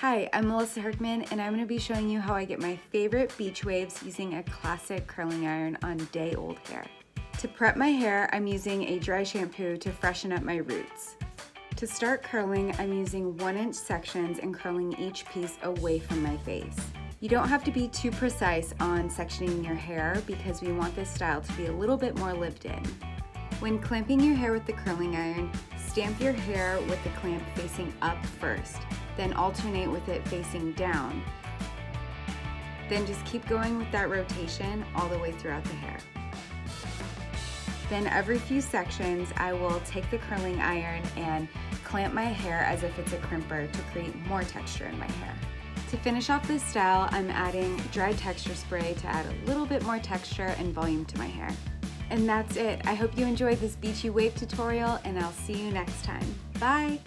Hi, I'm Melissa Herkman, and I'm going to be showing you how I get my favorite beach waves using a classic curling iron on day-old hair. To prep my hair, I'm using a dry shampoo to freshen up my roots. To start curling, I'm using 1-inch sections and curling each piece away from my face. You don't have to be too precise on sectioning your hair because we want this style to be a little bit more lived in. When clamping your hair with the curling iron, stamp your hair with the clamp facing up first, then alternate with it facing down. Then just keep going with that rotation all the way throughout the hair. Then every few sections, I will take the curling iron and clamp my hair as if it's a crimper to create more texture in my hair. To finish off this style, I'm adding dry texture spray to add a little bit more texture and volume to my hair. And that's it. I hope you enjoyed this beachy wave tutorial, and I'll see you next time. Bye!